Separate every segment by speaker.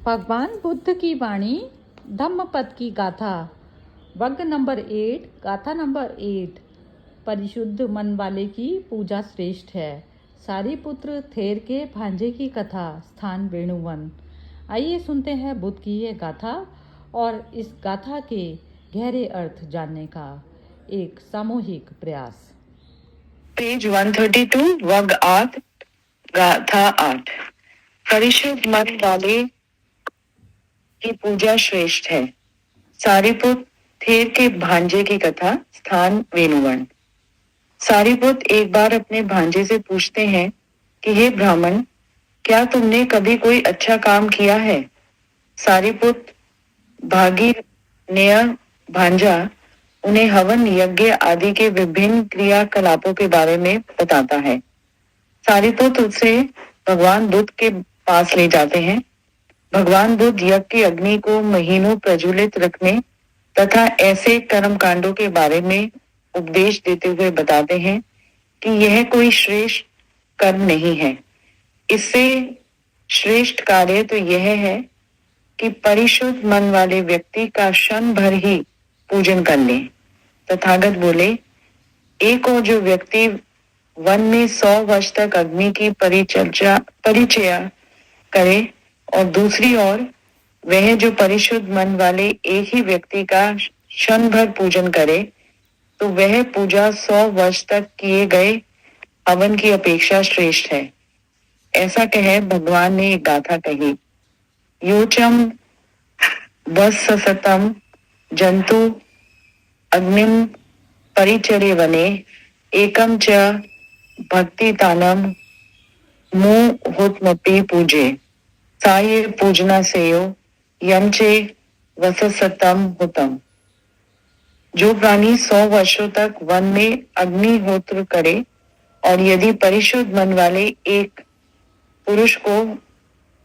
Speaker 1: भगवान बुद्ध की वाणी धम्मपद की गाथा वर्ग नंबर 8 गाथा नंबर 8। परिशुद्ध मन वाले की पूजा श्रेष्ठ है। सारीपुत्र थेर के भांजे की कथा स्थान वेणुवन। आइए सुनते हैं बुद्ध की ये गाथा और इस गाथा के गहरे अर्थ जानने का एक सामूहिक प्रयास।
Speaker 2: पेज 132 वर्ग 8 गाथा 8। परिशुद्ध मन वाले की पूजा श्रेष्ठ है। सारीपुत्र थेर के भांजे की कथा स्थान वेणुवन। सारीपुत्र एक बार अपने भांजे से पूछते हैं कि हे ब्राह्मण, क्या तुमने कभी कोई अच्छा काम किया है? सारीपुत्र भागी नया भांजा उन्हें हवन यज्ञ आदि के विभिन्न क्रियाकलापों के बारे में बताता है। सारीपुत्र उसे भगवान बुद्ध के पास ले जाते हैं। भगवान बुद्ध यज्ञ की अग्नि को महीनों प्रज्वलित रखने तथा ऐसे कर्म कांडों के बारे में उपदेश देते हुए बताते हैं कि यह कोई श्रेष्ठ कर्म नहीं है। इससे श्रेष्ठ कार्य तो यह है कि परिशुद्ध मन वाले व्यक्ति का क्षण भर ही पूजन कर ले। तथागत बोले, एक और जो व्यक्ति वन में 100 वर्ष तक अग्नि की परिचर्या करे और दूसरी ओर वह जो परिशुद्ध मन वाले एक ही व्यक्ति का क्षण भर पूजन करे, तो वह पूजा 100 वर्ष तक किए गए हवन की अपेक्षा श्रेष्ठ है। ऐसा कहे भगवान ने एक गाथा कही। योचम वत्सतम जंतु अग्निम परिचरे वने एकम च भक्ति तानम मुहुतमपि पूजे साये पूजना सेयो यमचे वसतम हुतम। जो प्राणी 100 वर्षों तक वन में अग्निहोत्र करे और यदि परिशुद्ध मन वाले एक पुरुष को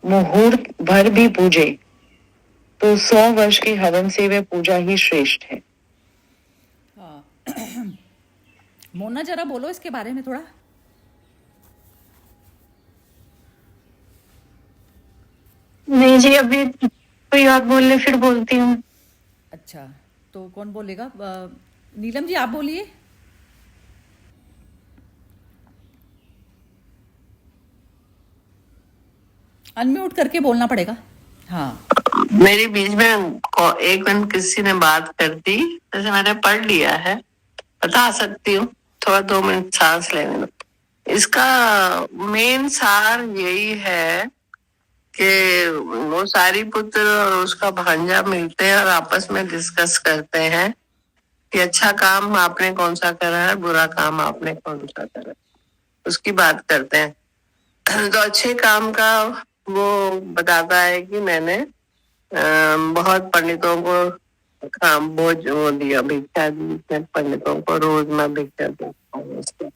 Speaker 2: मुहूर्त भर भी पूजे, तो 100 वर्ष के हवन से वह पूजा ही श्रेष्ठ है।
Speaker 1: मोना जरा बोलो इसके बारे में थोड़ा।
Speaker 2: नहीं जी, अभी कोई और बोल ले फिर बोलती हूँ।
Speaker 1: अच्छा, तो कौन बोलेगा? नीलम जी आप बोलिए। अनम्यूट करके बोलना पड़ेगा। हाँ,
Speaker 2: मेरे बीच में एक दिन किसी ने बात कर दी, जैसे मैंने पढ़ लिया है, बता सकती हूँ। थोड़ा 2 मिनट सांस लेने दो। इसका मेन सार यही है कि वो सारीपुत्र और उसका भांजा मिलते हैं और आपस में डिस्कस करते हैं कि अच्छा काम आपने कौन सा करा है, बुरा काम आपने कौन सा करा है, उसकी बात करते हैं। तो अच्छे काम का वो बताता है कि मैंने बहुत पंडितों को काम बोझ वो दिया, भिक्षा दी, पंडितों को रोज मैं भिक्षा देता हूँ।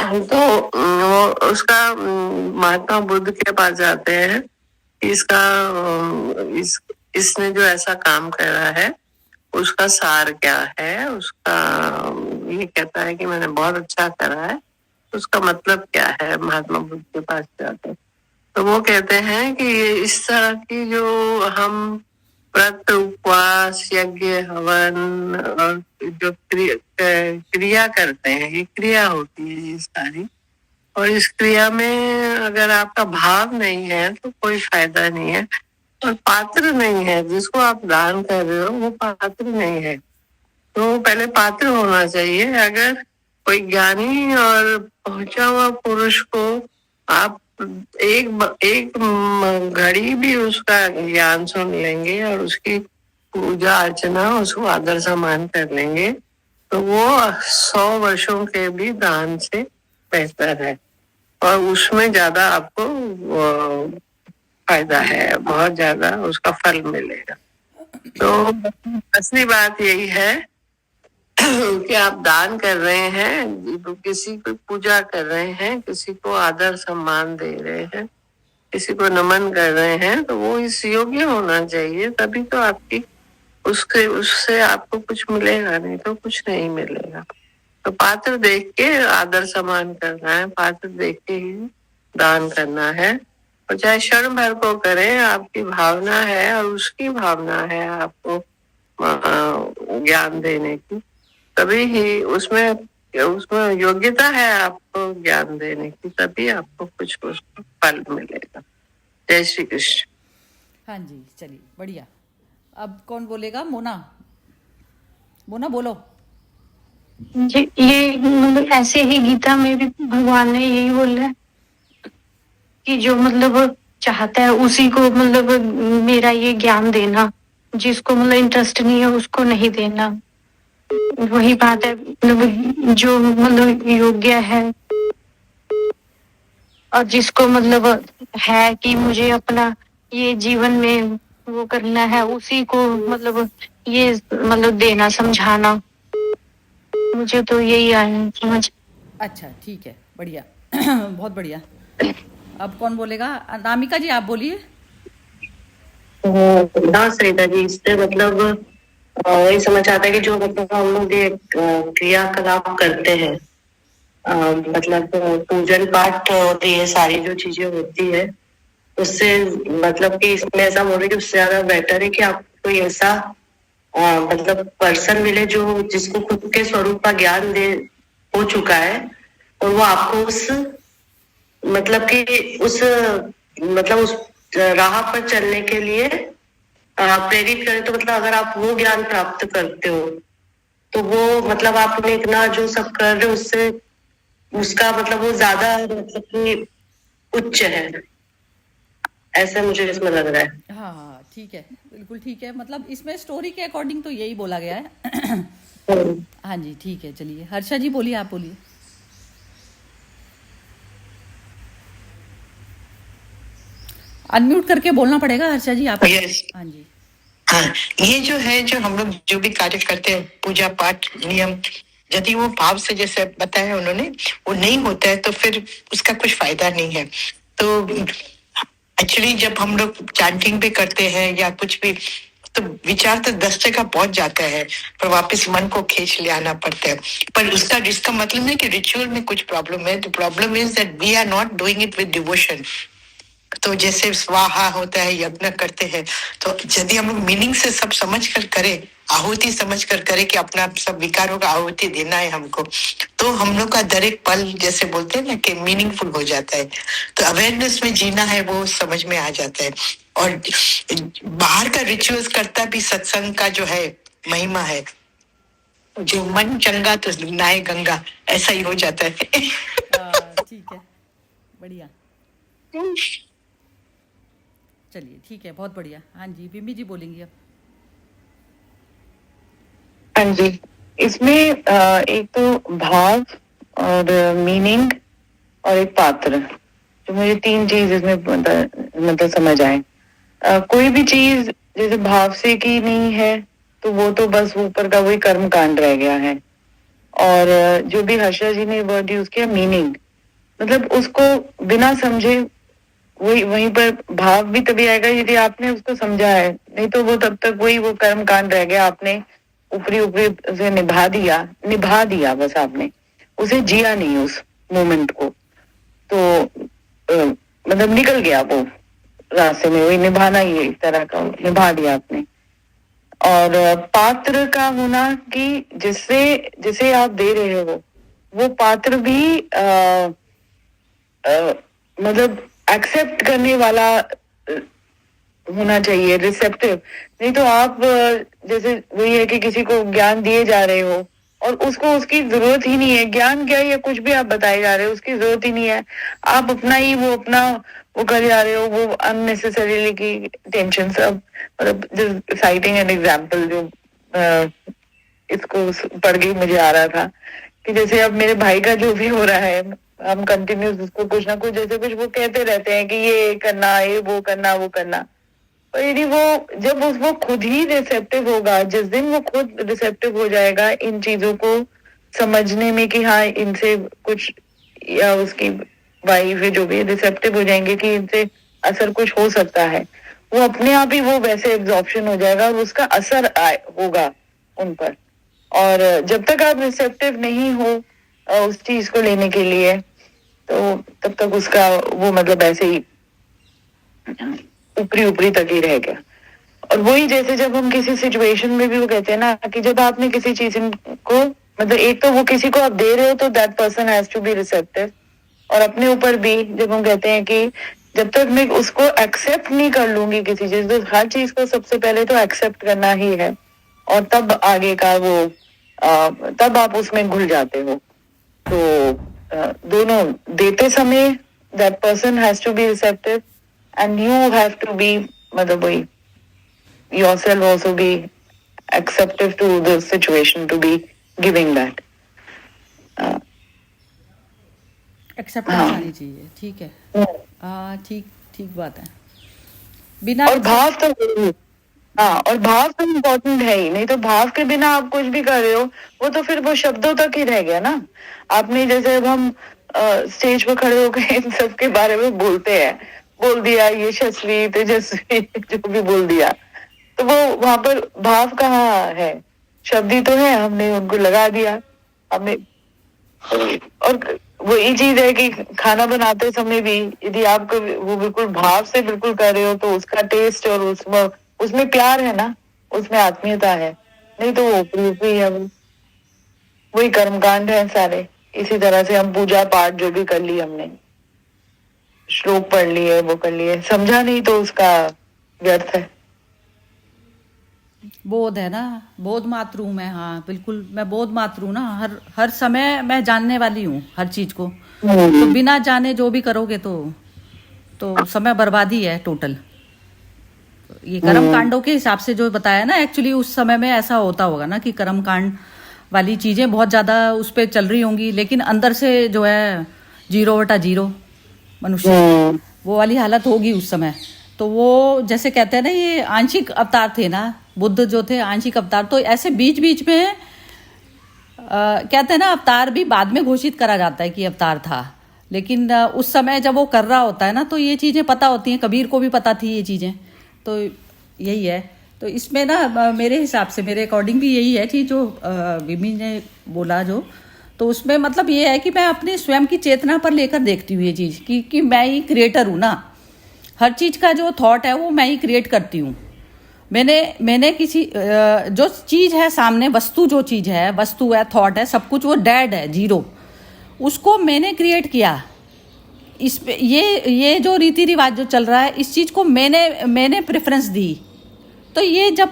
Speaker 2: तो वो उसका महात्मा बुद्ध के पास जाते हैं। इसका इसने जो ऐसा काम करा है उसका सार क्या है। उसका ये कहता है कि मैंने बहुत अच्छा करा है, उसका मतलब क्या है। महात्मा बुद्ध के पास जाते हैं तो वो कहते हैं कि इस तरह की जो हम व्रत उपवास यज्ञ हवन और जो क्रिया करते हैं, ये क्रिया होती है ये सारी। और इस क्रिया में अगर आपका भाव नहीं है तो कोई फायदा नहीं है। और पात्र नहीं है, जिसको आप दान कर रहे हो वो पात्र नहीं है, तो पहले पात्र होना चाहिए। अगर कोई ज्ञानी और पहुंचा हुआ पुरुष को आप एक घड़ी भी उसका ज्ञान सुन लेंगे और उसकी पूजा अर्चना, उसको आदर सम्मान कर लेंगे, तो वो 100 वर्षों के भी दान से बेहतर है और उसमें ज्यादा आपको फायदा है, बहुत ज्यादा उसका फल मिलेगा। तो असली बात यही है कि आप दान कर रहे हैं, किसी को पूजा कर रहे हैं, किसी को आदर सम्मान दे रहे हैं, किसी को नमन कर रहे हैं, तो वो इस योग्य होना चाहिए, तभी तो आपकी उससे आपको कुछ मिलेगा, नहीं तो कुछ नहीं मिलेगा। तो पात्र देख के आदर सम्मान करना है, पात्र देख के ही दान करना है।
Speaker 3: और चाहे क्षण भर को करें, आपकी भावना है और उसकी भावना है आपको ज्ञान देने की, तभी ही उसमें उसमें योग्यता है आपको ज्ञान देने की, तभी आपको कुछ उसको फल मिलेगा। जय श्री कृष्ण।
Speaker 1: हाँ जी, चलिए बढ़िया। अब कौन बोलेगा? मोना, मोना बोलो।
Speaker 4: ये मतलब ऐसे ही गीता में भी भगवान ने यही बोला है कि जो मतलब चाहता है उसी को मतलब मेरा ये ज्ञान देना, जिसको मतलब इंटरेस्ट नहीं है उसको नहीं देना। वही बात है, मतलब जो मतलब योग्य है और जिसको मतलब है कि मुझे अपना ये जीवन में वो करना है, उसी को मतलब ये मतलब देना, समझाना। मुझे तो यही आया है समझ।
Speaker 1: अच्छा ठीक है, बढ़िया। बहुत बढ़िया। अब कौन बोलेगा? अनामिका जी आप बोलिए।
Speaker 3: ना सरिता जी, इससे मतलब वही समझ आता है कि जो मतलब हम लोग ये क्रियाकलाप करते हैं, मतलब पूजन पाठ और ये सारी जो चीजें होती है, उससे मतलब कि इसमें ऐसा बोल रहे कि उससे ज्यादा बेटर है कि आपको कोई ऐसा मतलब पर्सन मिले जो जिसको खुद के स्वरूप का ज्ञान दे हो चुका है, और वो आपको उस मतलब कि उस मतलब उस राह पर चलने के लिए प्रेरित करे। तो मतलब अगर आप वो ज्ञान प्राप्त करते हो तो वो मतलब आपने इतना जो सब कर रहे हो उससे उसका मतलब वो ज्यादा मतलब कि उच्च है, ऐसा मुझे इसमें लग रहा है।
Speaker 1: हाँ हाँ ठीक है, बिल्कुल ठीक है। मतलब इसमें स्टोरी के अकॉर्डिंग तो यही बोला गया है। हाँ जी ठीक है, चलिए हर्षा जी बोलिए, आप बोलिए। अनम्यूट करके बोलना पड़ेगा हर्षा जी आपको।
Speaker 5: Yes.
Speaker 1: हाँ जी।
Speaker 5: हाँ, ये जो है, जो हम लोग जो भी कार्य करते हैं, पूजा पाठ नियम, यदि वो भाव से जैसे बताया उन्होंने वो नहीं होता है तो फिर उसका कुछ फायदा नहीं है। तो एक्चुअली जब हम लोग चैंटिंग भी करते हैं या कुछ भी, तो विचार तो 10 जगह पहुंच जाता है, पर वापस मन को खींच ले आना पड़ता है। पर उसका इसका मतलब नहीं कि रिचुअल में कुछ प्रॉब्लम है। The problem is that we are not doing it with devotion. तो जैसे स्वाहा होता है, यज्ञ करते हैं, तो यदि हम लोग मीनिंग से सब समझ कर करें, आहुति समझ कर करें कि अपना सब विकारों का आहुति देना है हमको, तो हम लोग का दर एक पल जैसे बोलते हैं ना कि मीनिंगफुल हो जाता है। तो अवेयरनेस में जीना है वो समझ में आ जाता है। और बाहर का रिचुअल्स करता भी सत्संग का जो है महिमा है, जो मन चंगा तो नाय गंगा, ऐसा ही हो जाता है।
Speaker 1: ठीक है, बढ़िया। चलिए ठीक है, बहुत बढ़िया। हाँ जी, बिम्बी जी बोलेंगी अब।
Speaker 2: हाँ जी, इसमें एक तो भाव और मीनिंग और एक पात्र, जो मुझे 3 चीज इसमें मतलब समझ आए। कोई भी चीज जैसे भाव से की नहीं है तो वो तो बस ऊपर का वही कर्म कांड रह गया है। और जो भी हर्षा जी ने वर्ड यूज किया मीनिंग, मतलब उसको बिना समझे वही वहीं पर भाव भी तभी आएगा यदि आपने उसको समझा है, नहीं तो वो तब तक वही वो कर्म कांड रह गया। आपने ऊपरी ऊपरी उसे निभा दिया बस, आपने उसे जिया नहीं उस मोमेंट को। तो मतलब निकल गया वो रास्ते में, वही निभाना ही एक तरह का निभा दिया आपने। और पात्र का होना कि जिससे जिसे आप दे रहे हो वो पात्र भी मतलब एक्सेप्ट करने वाला होना चाहिए, रिसेप्टिव। नहीं तो आप जैसे वही है कि किसी को ज्ञान दिए जा रहे हो और उसको उसकी जरूरत ही नहीं है, ज्ञान क्या या कुछ भी आप बताए जा रहे हो उसकी जरूरत ही नहीं है, आप अपना ही वो कर जा रहे हो, वो अननेसेसरीली की टेंशन सब। मतलब साइटिंग एन एग्जाम्पल जो इसको पढ़ के मुझे आ रहा था कि जैसे अब मेरे भाई का जो भी हो रहा है, हम कंटिन्यूस उसको कुछ ना कुछ जैसे कुछ वो कहते रहते हैं कि ये करना, ये वो करना। और यदि वो खुद ही रिसेप्टिव होगा, जिस दिन वो खुद रिसेप्टिव हो जाएगा इन चीजों को समझने में कि हाँ इनसे कुछ, या उसकी वाइफ जो भी रिसेप्टिव हो जाएंगे कि इनसे असर कुछ हो सकता है, वो अपने आप ही वो वैसे एब्जॉर्प्शन हो जाएगा और उसका असर होगा उन पर। और जब तक आप रिसेप्टिव नहीं हो उस चीज को लेने के लिए, तो तब तक उसका वो मतलब ऐसे ही ऊपरी ऊपरी तक ही रह गया। और वही जैसे जब हम किसी सिचुएशन में भी वो कहते हैं ना कि जब आपने किसी चीज को मतलब एक तो वो किसी को आप दे रहे हो तो that person has to be receptive, और अपने ऊपर भी जब हम कहते हैं कि जब तक मैं उसको एक्सेप्ट नहीं कर लूंगी किसी चीज, तो हर चीज को सबसे पहले तो एक्सेप्ट करना ही है, और तब आगे का वो तब आप उसमें घुल जाते हो। तो दोनों देते समय that person has to be receptive and you have to be मतलब वही yourself also be acceptive to the situation to be giving that.
Speaker 1: Acceptance
Speaker 2: हाँ।
Speaker 1: आनी चाहिए, ठीक है। ठीक ठीक बात है। बिना
Speaker 2: और भाव तो हाँ, और भाव तो इम्पोर्टेंट है ही, नहीं तो भाव के बिना आप कुछ भी कर रहे हो वो तो फिर वो शब्दों तक ही रह गया ना। आपने जैसे अब हम स्टेज पर खड़े होकर इन सब के बारे में बोलते हैं, बोल दिया यशस्वी तेजस्वी जो भी बोल दिया, तो वो वहां पर भाव कहाँ है? शब्द ही तो है, हमने उनको लगा दिया हमने। और वही चीज है कि खाना बनाते समय भी यदि आप वो बिल्कुल भाव से बिल्कुल कर रहे हो तो उसका टेस्ट और उसमें प्यार है ना, उसमें आत्मीयता है, नहीं तो वो ऊपरी है। वही कर्मकांड है सारे। इसी तरह से हम पूजा पाठ जो भी कर ली, हमने श्लोक पढ़ लिए, वो कर लिए, समझा नहीं तो उसका व्यर्थ है।
Speaker 1: बोध है ना, बोध मात्र हूँ मैं। हाँ बिल्कुल, मैं बोध मात्र हूँ ना। हर समय मैं जानने वाली हूँ हर चीज को। तो बिना जाने जो भी करोगे तो समय बर्बादी है टोटल। ये कर्म कांडों के हिसाब से जो बताया ना, एक्चुअली उस समय में ऐसा होता होगा ना कि कर्म कांड वाली चीजें बहुत ज्यादा उस पर चल रही होंगी, लेकिन अंदर से जो है 0/0 मनुष्य, वो वाली हालत होगी उस समय। तो वो जैसे कहते हैं ना, ये आंशिक अवतार थे ना, बुद्ध जो थे आंशिक अवतार। तो ऐसे बीच बीच में कहते हैं ना, अवतार भी बाद में घोषित करा जाता है कि अवतार था, लेकिन उस समय जब वो कर रहा होता है ना, तो ये चीजें पता होती हैं। कबीर को भी पता थी ये चीजें। तो यही है। तो इसमें ना मेरे हिसाब से, मेरे अकॉर्डिंग भी यही है कि जो विमी ने बोला जो, तो उसमें मतलब ये है कि मैं अपने स्वयं की चेतना पर लेकर देखती हूँ ये चीज कि मैं ही क्रिएटर हूँ ना। हर चीज का जो थॉट है वो मैं ही क्रिएट करती हूँ। मैंने किसी जो चीज है सामने, वस्तु जो चीज है, वस्तु है, थॉट है, सब कुछ वो डेड है, 0, उसको मैंने क्रिएट किया। इस पे ये जो रीति रिवाज जो चल रहा है, इस चीज को मैंने प्रेफरेंस दी। तो ये जब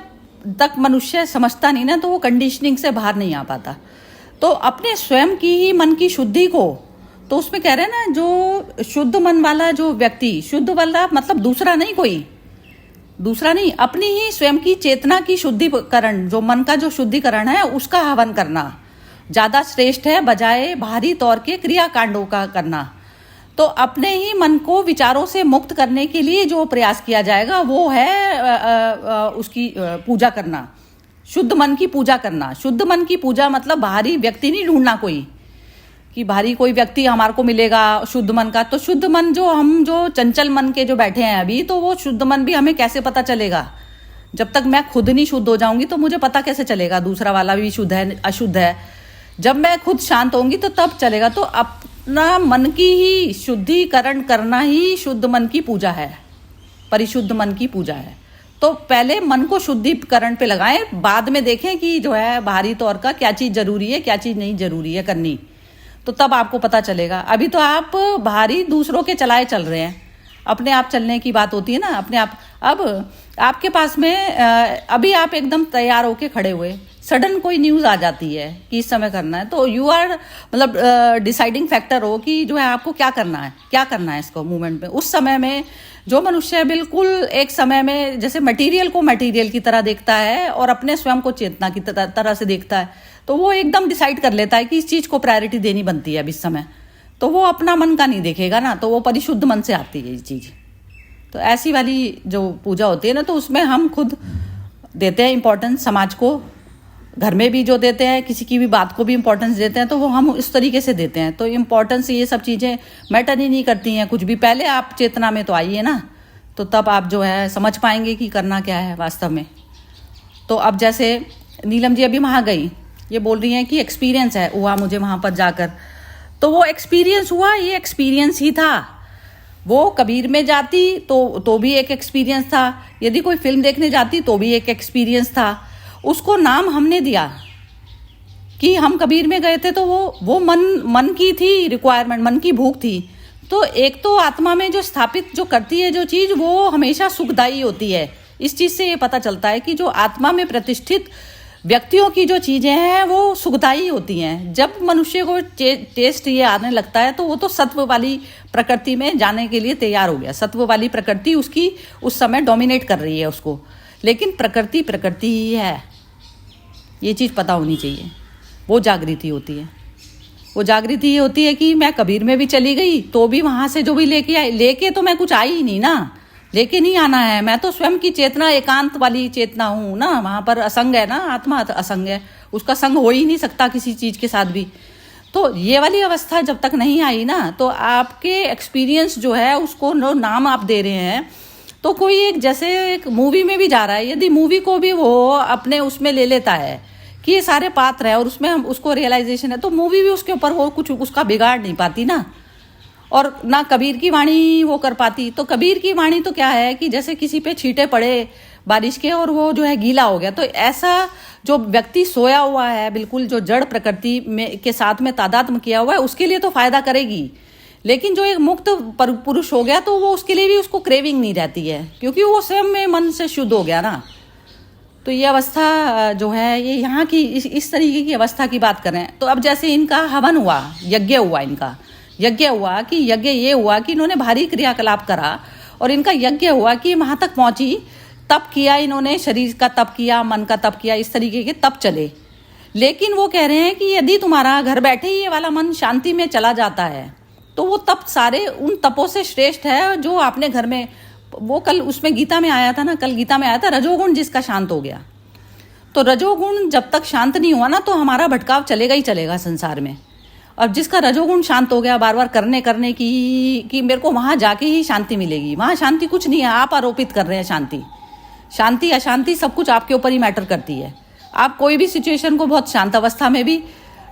Speaker 1: तक मनुष्य समझता नहीं ना, तो वो कंडीशनिंग से बाहर नहीं आ पाता। तो अपने स्वयं की ही मन की शुद्धि को, तो उसमें कह रहे हैं ना, जो शुद्ध मन वाला जो व्यक्ति, शुद्ध वाला मतलब दूसरा नहीं, अपनी ही स्वयं की चेतना की शुद्धिकरण, जो मन का जो शुद्धिकरण है उसका हवन करना ज्यादा श्रेष्ठ है, बजाय बाहरी तौर के क्रियाकांडों का करना। तो अपने ही मन को विचारों से मुक्त करने के लिए जो प्रयास किया जाएगा वो है उसकी पूजा करना, शुद्ध मन की पूजा करना। शुद्ध मन की पूजा मतलब बाहरी व्यक्ति नहीं ढूंढना कोई, कि बाहरी कोई व्यक्ति हमारे को मिलेगा शुद्ध मन का। तो शुद्ध मन जो चंचल मन के जो बैठे हैं अभी, तो वो शुद्ध मन भी हमें कैसे पता चलेगा? जब तक मैं खुद नहीं शुद्ध हो जाऊंगी तो मुझे पता कैसे चलेगा दूसरा वाला भी शुद्ध है अशुद्ध है? जब मैं खुद शांत होंगी तो तब चलेगा। तो अपना मन की ही शुद्धिकरण करना ही शुद्ध मन की पूजा है, परिशुद्ध मन की पूजा है। तो पहले मन को शुद्धिकरण पे लगाएं, बाद में देखें कि जो है बाहरी तौर का क्या चीज जरूरी है, क्या चीज नहीं जरूरी है करनी, तो तब आपको पता चलेगा। अभी तो आप बाहरी दूसरों के चलाए चल रहे हैं, अपने आप चलने की बात होती है ना, अपने आप। अब आपके पास में अभी आप एकदम तैयार होके खड़े हुए, सडन कोई न्यूज आ जाती है कि इस समय करना है, तो यू आर मतलब डिसाइडिंग फैक्टर हो कि जो है आपको क्या करना है इसको मूवमेंट में। उस समय में जो मनुष्य बिल्कुल एक समय में जैसे मटेरियल को मटेरियल की तरह देखता है और अपने स्वयं को चेतना की तरह से देखता है, तो वो एकदम डिसाइड कर लेता है कि इस चीज को प्रायोरिटी देनी बनती है अब इस समय। तो वो अपना मन का नहीं देखेगा ना, तो वो परिशुद्ध मन से आती है ये चीज। तो ऐसी वाली जो पूजा होती है ना, तो उसमें हम खुद देते हैं इम्पोर्टेंस, समाज को, घर में भी जो देते हैं, किसी की भी बात को भी इम्पोर्टेंस देते हैं, तो वो हम इस तरीके से देते हैं। तो इम्पोर्टेंस ये सब चीज़ें मैटर ही नहीं करती हैं कुछ भी। पहले आप चेतना में तो आइए ना, तो तब आप जो है समझ पाएंगे कि करना क्या है वास्तव में। तो अब जैसे नीलम जी अभी वहाँ गई, ये बोल रही हैं कि एक्सपीरियंस है हुआ मुझे वहाँ पर जाकर, तो वो एक्सपीरियंस हुआ, ये एक्सपीरियंस ही था। वो कबीर में जाती तो भी एक एक्सपीरियंस था, यदि कोई फिल्म देखने जाती तो भी एक एक्सपीरियंस था। उसको नाम हमने दिया कि हम कबीर में गए थे, तो वो मन की थी रिक्वायरमेंट, मन की भूख थी। तो एक तो आत्मा में जो स्थापित जो करती है जो चीज़, वो हमेशा सुखदायी होती है। इस चीज़ से ये पता चलता है कि जो आत्मा में प्रतिष्ठित व्यक्तियों की जो चीज़ें हैं वो सुखदायी होती हैं। जब मनुष्य को टेस्ट ये आने लगता है तो वो तो सत्व वाली प्रकृति में जाने के लिए तैयार हो गया। सत्व वाली प्रकृति उसकी उस समय डोमिनेट कर रही है उसको, लेकिन प्रकृति ही है, ये चीज़ पता होनी चाहिए। वो जागृति होती है। वो जागृति ये होती है कि मैं कबीर में भी चली गई तो भी वहाँ से जो भी लेके तो मैं कुछ आई ही नहीं ना, लेके नहीं आना है। मैं तो स्वयं की चेतना, एकांत वाली चेतना हूँ ना। वहाँ पर असंग है ना, आत्मा असंग है, उसका संग हो ही नहीं सकता किसी चीज़ के साथ भी। तो ये वाली अवस्था जब तक नहीं आई ना, तो आपके एक्सपीरियंस जो है उसको नाम आप दे रहे हैं। तो कोई एक जैसे एक मूवी में भी जा रहा है, यदि मूवी को भी वो अपने उसमें ले लेता है कि ये सारे पात्र हैं और उसमें हम उसको रियलाइजेशन है, तो मूवी भी उसके ऊपर वो कुछ उसका बिगाड़ नहीं पाती ना। और ना कबीर की वाणी वो कर पाती। तो कबीर की वाणी तो क्या है कि जैसे किसी पे छींटे पड़े बारिश के और वो जो है गीला हो गया, तो ऐसा जो व्यक्ति सोया हुआ है बिल्कुल, जो जड़ प्रकृति में के साथ में तादात्म्य किया हुआ है, उसके लिए तो फायदा करेगी। लेकिन जो एक मुक्त पुरुष हो गया तो वो उसके लिए भी उसको क्रेविंग नहीं रहती है, क्योंकि वो स्वयं में मन से शुद्ध हो गया ना। तो ये अवस्था जो है, ये यहाँ की इस तरीके की अवस्था की बात करें तो अब जैसे इनका हवन हुआ, यज्ञ हुआ, इनका यज्ञ हुआ कि यज्ञ ये हुआ कि इन्होंने भारी क्रियाकलाप करा और इनका यज्ञ हुआ कि वहाँ तक पहुँची, तप किया इन्होंने, शरीर का तप किया, मन का तप किया, इस तरीके के तप चले। लेकिन वो कह रहे हैं कि यदि तुम्हारा घर बैठे ही ये वाला मन शांति में चला जाता है तो वो तप सारे उन तपों से श्रेष्ठ है जो आपने घर में, वो कल उसमें गीता में आया था ना, कल गीता में आया था, रजोगुण जिसका शांत हो गया। तो रजोगुण जब तक शांत नहीं हुआ ना तो हमारा भटकाव चलेगा ही चलेगा संसार में। और जिसका रजोगुण शांत हो गया, बार बार करने की कि मेरे को वहाँ जाके ही शांति मिलेगी, वहाँ शांति कुछ नहीं है, आप आरोपित कर रहे हैं शांति। शांति अशांति सब कुछ आपके ऊपर ही मैटर करती है। आप कोई भी सिचुएशन को बहुत शांत अवस्था में भी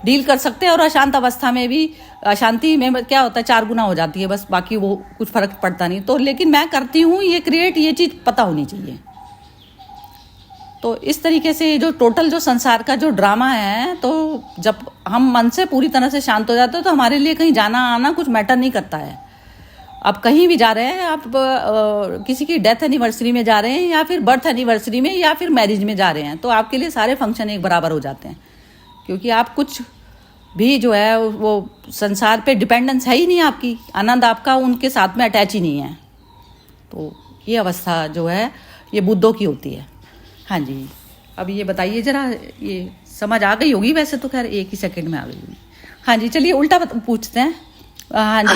Speaker 1: डील कर सकते हैं और अशांत अवस्था में भी, अशांति में क्या होता है 4 गुना हो जाती है बस, बाकी वो कुछ फर्क पड़ता नहीं। तो लेकिन मैं करती हूँ ये क्रिएट, ये चीज़ पता होनी चाहिए। तो इस तरीके से जो टोटल जो संसार का जो ड्रामा है, तो जब हम मन से पूरी तरह से शांत हो जाते हैं तो हमारे लिए कहीं जाना आना कुछ मैटर नहीं करता है। आप कहीं भी जा रहे हैं, आप किसी की डेथ एनिवर्सरी में जा रहे हैं या फिर बर्थ एनिवर्सरी में या फिर मैरिज में जा रहे हैं, तो आपके लिए सारे फंक्शन एक बराबर हो जाते हैं, क्योंकि आप कुछ भी जो है वो संसार पे डिपेंडेंस है ही नहीं आपकी, आनंद आपका उनके साथ में अटैच ही नहीं है। तो ये अवस्था जो है ये बुद्धों की होती है। हाँ जी, अब ये बताइए जरा, ये समझ आ गई होगी वैसे तो, खैर 1 ही सेकंड में आ गई होगी। हाँ जी, चलिए उल्टा पूछते हैं। हाँ जी,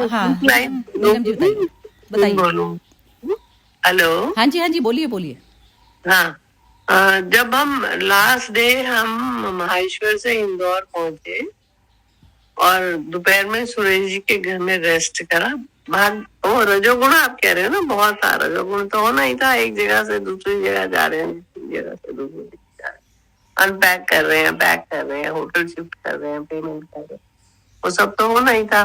Speaker 1: हाँ नीलम जी बताइए।
Speaker 3: हेलो।
Speaker 1: हाँ जी बोलिए।
Speaker 3: हाँ, जब हम लास्ट डे हम माहेश्वर से इंदौर पहुंचे और दोपहर में सुरेश जी के घर में रेस्ट करा। वो रजोगुण आप कह रहे हो ना, बहुत सारा रजोगुण तो होना ही था। एक जगह से दूसरी जगह जा रहे हैं, दूसरी जगह से दूसरी जगह जा रहे हैं, अनपैक कर रहे हैं, पैक कर रहे हैं, होटल शिफ्ट कर रहे हैं, पेमेंट कर रहे हैं, वो सब तो होना ही था।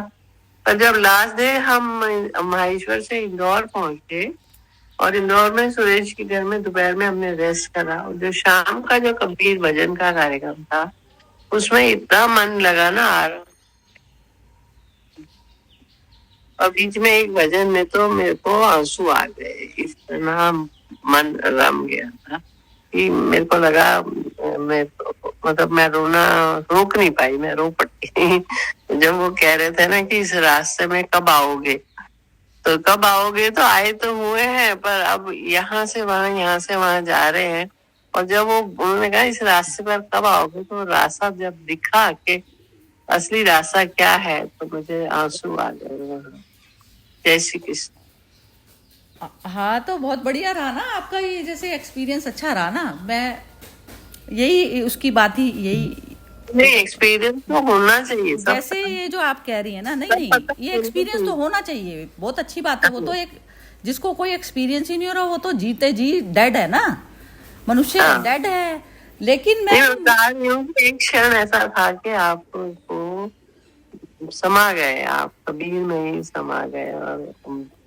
Speaker 3: पर जब लास्ट डे हम माहेश्वर से इंदौर पहुंचे और इंदौर में सुरेश के घर में दोपहर में हमने रेस्ट करा, और जो शाम का जो कबीर भजन का कार्यक्रम था उसमें इतना मन लगा ना, और बीच में एक भजन में तो मेरे को आंसू आ गए, इतना मन रम गया था कि मेरे को लगा मैं रोना रोक नहीं पाई, मैं रो पड़ी। जब वो कह रहे थे ना कि इस रास्ते में कब आओगे, तो कब आओगे, तो आए तो हुए हैं पर अब यहाँ से वहां जा रहे हैं। और जब वो उन्होंने कहा इस रास्ते पर कब आओगे, तो रास्ता जब दिखा कि असली रास्ता क्या है, तो मुझे आंसू आ गए। जय श्री कृष्ण।
Speaker 1: हाँ, तो बहुत बढ़िया रहा ना आपका ये, जैसे एक्सपीरियंस अच्छा रहा ना। मैं यही उसकी बात ही यही,
Speaker 3: नहीं एक्सपीरियंस तो होना चाहिए सब।
Speaker 1: जैसे ये जो आप कह रही है ना, नहीं ये एक्सपीरियंस तो होना चाहिए, बहुत अच्छी बात है। वो तो एक जिसको कोई एक्सपीरियंस ही नहीं हो रहा वो तो जीते जी डेड है ना, मनुष्य डेड है। लेकिन मैं
Speaker 3: एक क्षण ऐसा था कि आपको समा गए, आप कबीर में ही समा गए। और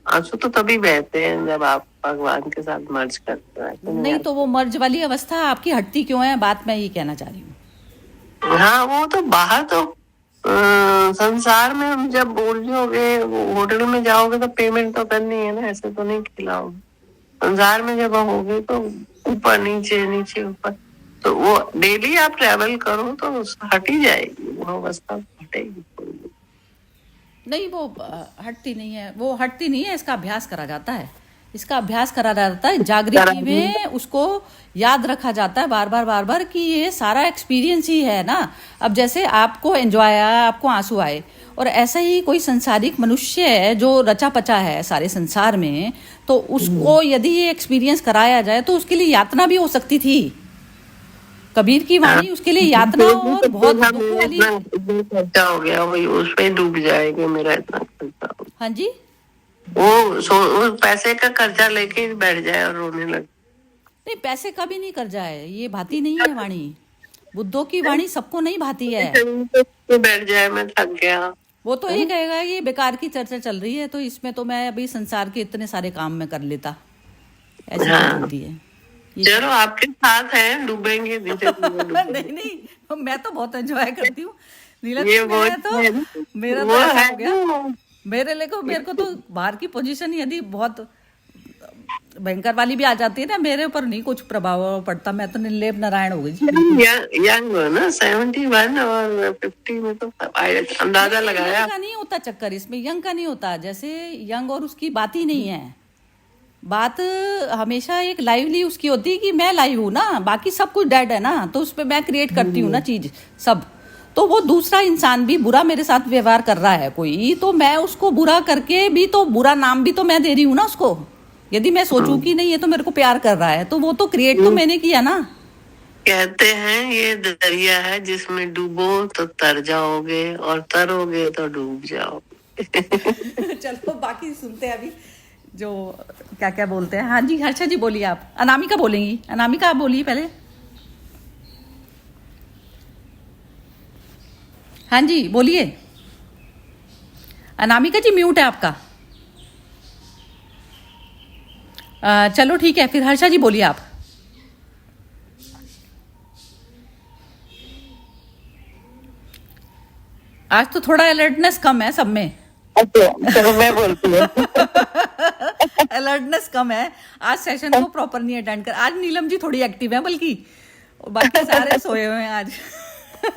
Speaker 3: आंसू तो तभी बहते हैं जब आप भगवान के साथ मर्ज करते हैं, कि
Speaker 1: नहीं तो वो मर्ज वाली अवस्था आपकी हटती क्यों है, बात मैं ये कहना चाह रही हूँ।
Speaker 3: हाँ, वो तो बाहर तो संसार में हम जब बोलोगे, होटल में जाओगे तो पेमेंट तो करनी है ना, ऐसे तो नहीं खिलाओगे। संसार में जब होगे तो ऊपर नीचे नीचे ऊपर, तो वो डेली आप ट्रेवल करो तो हट ही जाएगी वो अवस्था, हटेगी।
Speaker 1: नहीं वो हटती नहीं है, वो हटती नहीं है, इसका अभ्यास करा जाता है, इसका अभ्यास करा जाता है, जागृति में उसको याद रखा जाता है बार बार कि ये सारा एक्सपीरियंस ही है ना। अब जैसे आपको एंजॉय आया, आपको आंसू आए, और ऐसा ही कोई संसारिक मनुष्य है जो रचा पचा है सारे संसार में, तो उसको यदि ये एक्सपीरियंस कराया जाए तो उसके लिए यातना भी हो सकती थी। कबीर की वाणी उसके लिए यातना और बहुत दुख वाली।
Speaker 3: खर्चा हो गया, वही उस पे डूब जाएगा मेरा इतना खर्चा हो।
Speaker 1: हाँ जी,
Speaker 3: वो पैसे का कर्जा लेके बैठ जाए और रोने लगे।
Speaker 1: नहीं पैसे का भी नहीं कर्जा है, ये भाती नहीं है वाणी। बुद्धों की वाणी सबको नहीं भाती है।
Speaker 3: बैठ जाए, मैं थक गया।
Speaker 1: वो तो ये कहेगा ये बेकार की चर्चा चल रही है, तो इसमें तो मैं अभी संसार के इतने सारे काम में कर लेता, ऐसी चीज होती है।
Speaker 3: चलो आपके साथ है, डूबेंगे नीचे।
Speaker 1: नहीं नहीं, मैं तो बहुत एंजॉय करती हूँ नीलम
Speaker 3: ये
Speaker 1: जी, मैं तो मेरा तो ऐसा हो गया, मेरे को तो बाहर की पोजीशन यदि बहुत भयंकर वाली भी आ जाती है ना, मेरे ऊपर नहीं कुछ प्रभाव पड़ता, मैं तो निर्लेप नारायण हो गई जी।
Speaker 3: यंग हो ना, 71 और 50 में तो अंदाजा लगाया।
Speaker 1: यंग का नहीं होता चक्कर इसमें, यंग का नहीं होता, जैसे यंग और उसकी बात ही नहीं है। बात हमेशा एक लाइवली उसकी होती है कि मैं लाइव हूँ ना, बाकी सब कुछ डेड है ना, तो उस पर मैं क्रिएट करती हूँ ना चीज सब। तो वो दूसरा इंसान भी बुरा मेरे साथ व्यवहार कर रहा है कोई, तो मैं उसको बुरा करके भी, तो बुरा नाम भी तो मैं दे रही हूँ ना उसको। यदि मैं सोचूं कि नहीं ये तो मेरे को प्यार कर रहा है, तो वो तो क्रिएट तो मैंने किया ना।
Speaker 3: कहते हैं ये दरिया है जिसमें डूबो तो तर जाओगे और तरोगे तो डूब जाओगे।
Speaker 1: चलो बाकी सुनते हैं अभी जो क्या क्या बोलते हैं। हाँ जी हर्षा जी बोलिए, आप अनामिका बोलेंगी, अनामिका आप बोलिए पहले। हाँ जी बोलिए, अनामिका जी म्यूट है आपका। चलो ठीक है, फिर हर्षा जी बोलिए आप। आज तो थोड़ा अलर्टनेस कम है सब में।
Speaker 2: अच्छा चलो मैं बोलती हूँ।
Speaker 1: अलर्टनेस कम है आज, सेशन को प्रॉपर नहीं अटेंड कर। आज नीलम जी थोड़ी एक्टिव है बल्कि, और बाकी सारे सोए हुए हैं आज।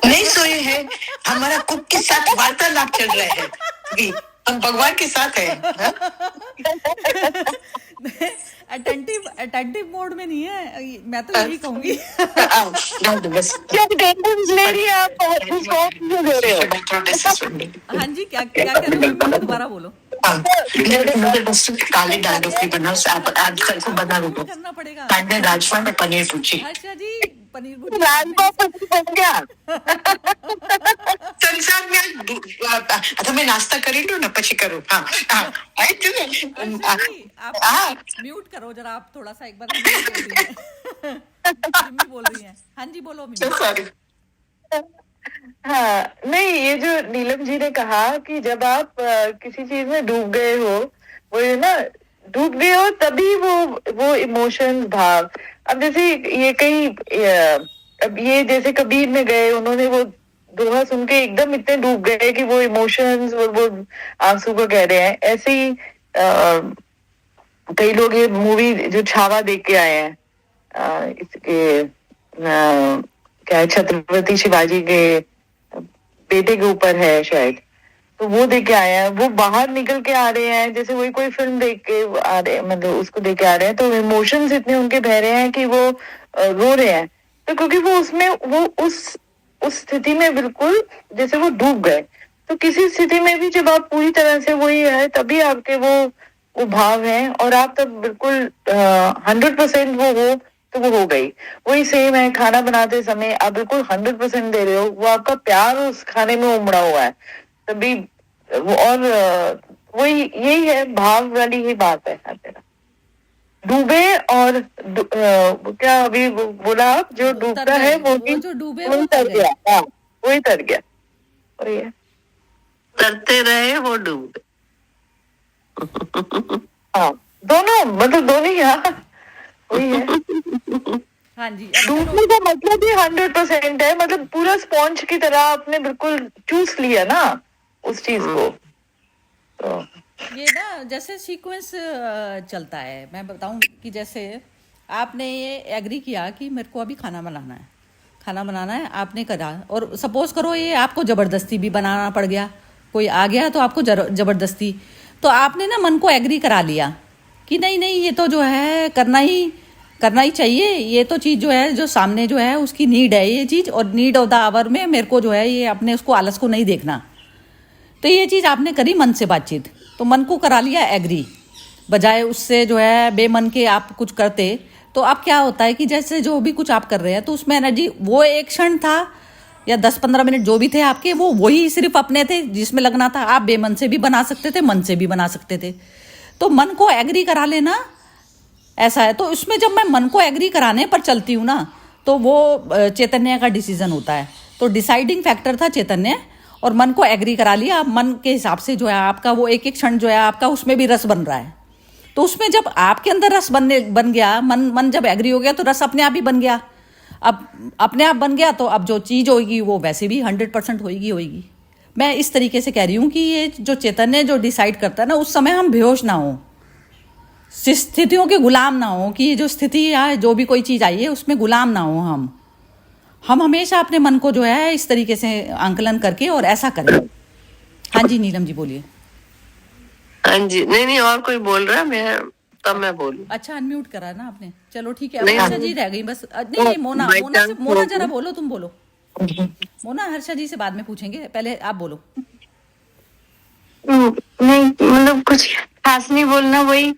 Speaker 5: नहीं सोए हैं, हमारा कुक के साथ वार्तालाप चल रहा है अभी, हम भगवान के साथ हैं।
Speaker 2: अटेंटिव
Speaker 1: मोड में नहीं है, मैं तो यही कहूंगी।
Speaker 5: बस
Speaker 2: क्या अटेंडेंस ले रही है आप, क्यों दे रहे हो?
Speaker 5: हाँ
Speaker 1: जी क्या क्या कह रहे हो, दोबारा बोलो।
Speaker 5: मुझे बस काले दाल ढोकली बना, आज कल को बना दो
Speaker 1: करना पड़ेगा।
Speaker 5: कांदे राजमा में पनीर भुर्जी।
Speaker 1: अच्छा जी पनीर
Speaker 2: राजमा पनीर बन गया।
Speaker 5: संसार में आता मैं नाश्ता करी लूं ना, પછી करूं। हाँ हाँ
Speaker 1: आप म्यूट करो जरा, आप थोड़ा सा एक बार बोल रही हैं। हाँ जी बोलो।
Speaker 5: सॉरी।
Speaker 2: हाँ नहीं, ये जो नीलम जी ने कहा कि जब आप किसी चीज में डूब गए हो, वो ये ना डूब गए हो तभी वो इमोशंस भाव। अब जैसे ये कहीं अब ये जैसे कबीर में गए, उन्होंने वो दोहा सुन के एकदम इतने डूब गए कि वो इमोशंस और वो आंसू को कह रहे हैं। ऐसे ही कई लोग ये मूवी जो छावा देख के आए हैं, इसके क्या छत्रपति शिवाजी के बेटे के ऊपर है शायद, तो वो देख के आए हैं, वो बाहर निकल के आ रहे हैं जैसे वही कोई फिल्म देख के आ रहे हैं, मतलब उसको देख के आ रहे हैं, तो इमोशंस इतने उनके बह रहे हैं कि वो रो रहे हैं। तो क्योंकि वो उसमें वो उस स्थिति में बिल्कुल जैसे वो डूब गए। तो किसी स्थिति में भी जब आप पूरी तरह से वही है, तभी आपके वो भाव हैं, और आप तब बिल्कुल 100% वो हो, तो वो हो गई। वही सेम है, खाना बनाते समय आप बिल्कुल 100% दे रहे हो, वो आपका प्यार उस खाने में उमड़ा हुआ है तभी वो। और वही यही है, भाव वाली ही बात है मेरा। डूबे और क्या अभी बोला आप, जो डूबता है वो भी
Speaker 1: जो डूबे
Speaker 2: वही तर गया। हाँ वही तर गया, वही है।
Speaker 3: तरते रहे वो डूबे।
Speaker 2: हाँ, दोनों मतलब दोनों ही, हाँ वही है।
Speaker 1: हाँ जी, अब चलो
Speaker 2: डूबने का मतलब ही 100% है, मतलब पूरा स्पॉन्ज की तरह आपने बिल्कुल चूस लिया ना उस चीज को। तो
Speaker 1: ये ना जैसे सीक्वेंस चलता है, मैं बताऊं कि जैसे आपने ये एग्री किया कि मेरे को अभी खाना बनाना है, खाना बनाना है, आपने करा, और सपोज करो ये आपको ज़बरदस्ती भी बनाना पड़ गया, कोई आ गया तो आपको ज़बरदस्ती, तो आपने ना मन को एग्री करा लिया कि नहीं नहीं ये तो जो है करना ही चाहिए, ये तो चीज़ जो है जो सामने जो है उसकी नीड है ये चीज़, और नीड ऑफ द आवर में मेरे को जो है ये अपने उसको आलस को नहीं देखना। तो ये चीज़ आपने करी मन से बातचीत, तो मन को करा लिया एग्री, बजाय उससे जो है बेमन के आप कुछ करते, तो अब क्या होता है कि जैसे जो भी कुछ आप कर रहे हैं तो उसमें एनर्जी, वो एक क्षण था या 10-15 मिनट जो भी थे आपके, वो वही सिर्फ अपने थे जिसमें लगना था। आप बेमन से भी बना सकते थे, मन से भी बना सकते थे, तो मन को एग्री करा लेना ऐसा है। तो उसमें जब मैं मन को एग्री कराने पर चलती हूँ ना, तो वो चैतन्य का डिसीजन होता है। तो डिसाइडिंग फैक्टर था चैतन्य, और मन को एग्री करा लिया। अब मन के हिसाब से जो है आपका वो एक एक क्षण जो है आपका उसमें भी रस बन रहा है। तो उसमें जब आपके अंदर रस बन गया, मन जब एग्री हो गया तो रस अपने आप ही बन गया। अब अपने आप बन गया तो अब जो चीज़ होगी वो वैसे भी 100% होगी। मैं इस तरीके से कह रही हूँ कि ये जो चैतन्य जो डिसाइड करता है ना, उस समय हम बेहोश ना हो, स्थितियों के गुलाम ना हो, कि जो स्थिति या जो भी कोई चीज़ आई है उसमें गुलाम ना हो हम हमेशा अपने मन को जो है इस तरीके से आंकलन करके और ऐसा करें। हाँ जी नीलम जी बोलिए।
Speaker 3: हाँ जी, नहीं और कोई बोल रहा है, मैं बोलूं।
Speaker 1: अच्छा अनम्यूट करा ना आपने, चलो ठीक है। अब
Speaker 3: नहीं,
Speaker 1: हर्षा जी रह गई बस। नहीं मोना जरा बोलो, तुम बोलो मोना, हर्षा जी से बाद में पूछेंगे, पहले आप बोलो।
Speaker 4: नहीं मतलब कुछ खास नहीं बोलना, वही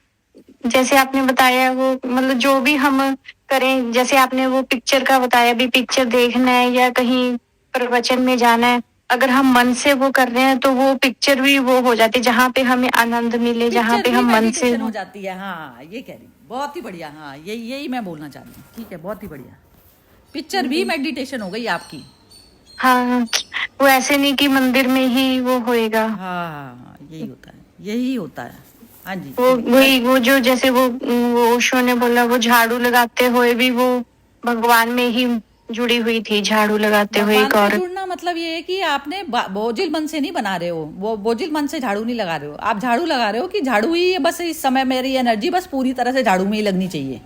Speaker 4: जैसे आपने बताया वो मतलब जो भी हम करें, जैसे आपने वो पिक्चर का बताया, भी पिक्चर देखना है या कहीं प्रवचन में जाना है, अगर हम मन से वो कर रहे हैं तो वो पिक्चर भी वो हो जाती है जहाँ पे हमें आनंद मिले, जहाँ पे हम मन से
Speaker 1: हो जाती है। हाँ ये कह रही, बहुत ही बढ़िया। हाँ यही मैं बोलना चाह रही हूँ। ठीक है, बहुत ही बढ़िया, पिक्चर भी मेडिटेशन हो गई आपकी।
Speaker 4: हाँ, वो ऐसे नहीं कि मंदिर में ही वो होएगा।
Speaker 1: हाँ यही होता है। हाँ जी,
Speaker 4: वो जो जैसे वो ओशो ने बोला, वो झाड़ू लगाते हुए भी वो भगवान में ही जुड़ी हुई थी, झाड़ू लगाते हुए एक और
Speaker 1: जुड़ना मतलब ये है कि आपने बोझिल मन से नहीं बना रहे हो, वो बोझिल मन से झाड़ू नहीं लगा रहे हो, आप झाड़ू लगा रहे हो कि झाड़ू ही बस इस समय मेरी एनर्जी बस पूरी तरह से झाड़ू में ही लगनी चाहिए।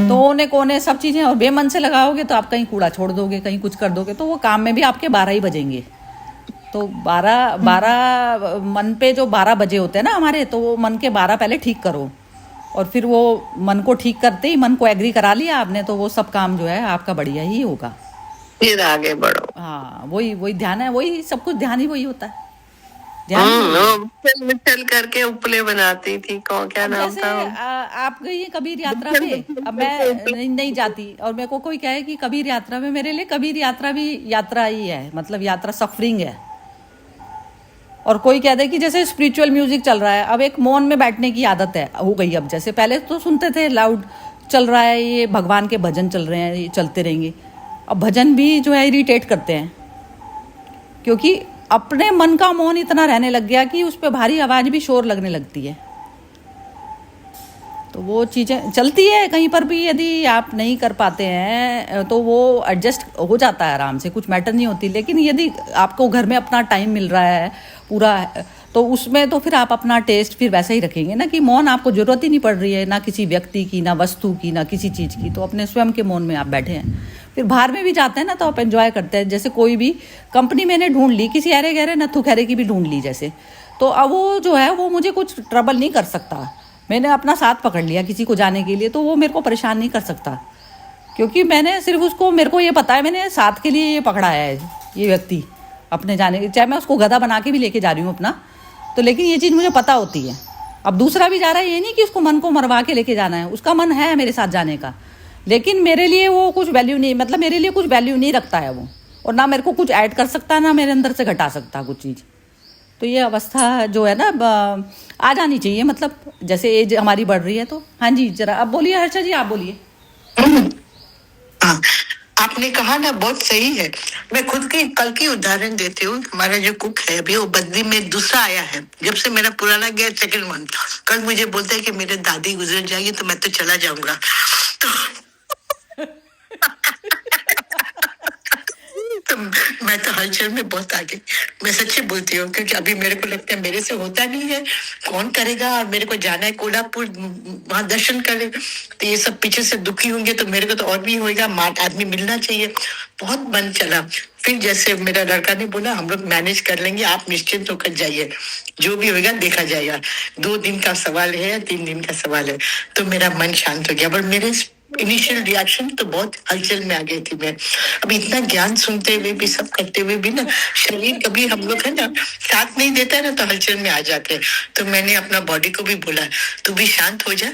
Speaker 1: तो ओने कोने सब चीजें, और बेमन से लगाओगे तो आप कहीं कूड़ा छोड़ दोगे, कहीं कुछ कर दोगे, तो वो काम में भी आपके 12 ही बजेंगे। तो 12 मन पे जो 12 बजे होते हैं ना हमारे, तो वो मन के 12 पहले ठीक करो, और फिर वो मन को ठीक करते ही मन को एग्री करा लिया आपने, तो वो सब काम जो है आपका बढ़िया ही होगा,
Speaker 3: फिर आगे बढ़ो।
Speaker 1: हाँ वही ध्यान है, वही सब कुछ ध्यान ही वही होता है।
Speaker 3: मिचल करके उपले बनाती थी, क्या नाम था?
Speaker 1: आप गई कबीर यात्रा में, अब मैं नहीं जाती, और मेरे को कोई कहे कि कबीर यात्रा में, मेरे लिए कबीर यात्रा भी यात्रा ही है, मतलब यात्रा सफरिंग है। और कोई कह दे कि जैसे स्पिरिचुअल म्यूजिक चल रहा है, अब एक मौन में बैठने की आदत है हो गई। अब जैसे पहले तो सुनते थे लाउड चल रहा है, ये भगवान के भजन चल रहे हैं, ये चलते रहेंगे। अब भजन भी जो है इरिटेट करते हैं, क्योंकि अपने मन का मौन इतना रहने लग गया कि उस पर भारी आवाज़ भी शोर लगने लगती है। तो वो चीज़ें चलती है कहीं पर भी, यदि आप नहीं कर पाते हैं तो वो एडजस्ट हो जाता है आराम से, कुछ मैटर नहीं होती। लेकिन यदि आपको घर में अपना टाइम मिल रहा है पूरा, तो उसमें तो फिर आप अपना टेस्ट फिर वैसा ही रखेंगे ना, कि मौन आपको ज़रूरत ही नहीं पड़ रही है, ना किसी व्यक्ति की, ना वस्तु की, ना किसी चीज़ की, तो अपने स्वयं के मौन में आप बैठे हैं। फिर बाहर में भी जाते हैं ना तो आप एंजॉय करते हैं। जैसे कोई भी कंपनी मैंने ढूंढ ली, किसी अरे गहरे नथु खैरे की भी ढूंढ ली जैसे, तो अब वो जो है वो मुझे कुछ ट्रबल नहीं कर सकता। मैंने अपना साथ पकड़ लिया किसी को जाने के लिए, तो वो मेरे को परेशान नहीं कर सकता, क्योंकि मैंने सिर्फ उसको, मेरे को ये पता है मैंने साथ के लिए ये पकड़ा है ये व्यक्ति अपने जाने के, चाहे मैं उसको गधा बना के भी लेके जा रही हूँ अपना, तो लेकिन ये चीज़ मुझे पता होती है। अब दूसरा भी जा रहा है, ये नहीं कि उसको मन को मरवा के लेके जाना है, उसका मन है मेरे साथ जाने का, लेकिन मेरे लिए वो कुछ वैल्यू नहीं, मतलब मेरे लिए कुछ वैल्यू नहीं रखता है वो, और ना मेरे को कुछ ऐड कर सकता है, ना मेरे अंदर से घटा सकता कुछ चीज़। तो ये अवस्था जो है ना आ जानी चाहिए, मतलब जैसे एज हमारी बढ़ रही है तो। हाँ जी जरा अब बोलिए हर्षा जी, आप बोलिए।
Speaker 5: आपने कहा ना, बहुत सही है। मैं खुद की कल की उदाहरण देती हूँ। हमारा जो कुक है अभी, वो बदली में दूसरा आया है, जब से मेरा पुराना गया सेकंड वन। कल मुझे बोलता है कि मेरे दादी गुजर जाएगी तो मैं तो चला जाऊंगा। तो मैं तो हलचल में बहुत आगे, मैं सच्ची बोलती हूँ, क्योंकि अभी मेरे को लगता है मेरे से होता नहीं है, कौन करेगा। और मेरे को जाना है कोल्हापुर, वहां दर्शन करे, तो ये सब पीछे से दुखी होंगे, तो मेरे को तो और भी होएगा। आदमी मिलना चाहिए। बहुत मन चला। फिर जैसे मेरा लड़का ने बोला, हम लोग मैनेज कर लेंगे, आप निश्चिंत होकर जाइए, जो भी होगा देखा जाएगा। 2 दिन का सवाल है या 3 दिन का सवाल है। तो मेरा मन शांत हो गया। पर मेरे इनिशियल रिएक्शन तो बहुत हलचल में आ गई थी मैं। अब इतना ज्ञान सुनते हुए भी, सब करते हुए भी ना, शरीर कभी हम लोग है ना साथ नहीं देता है ना, तो हलचल में आ जाते हैं। तो मैंने अपना बॉडी को भी बोला, तू भी शांत हो जा।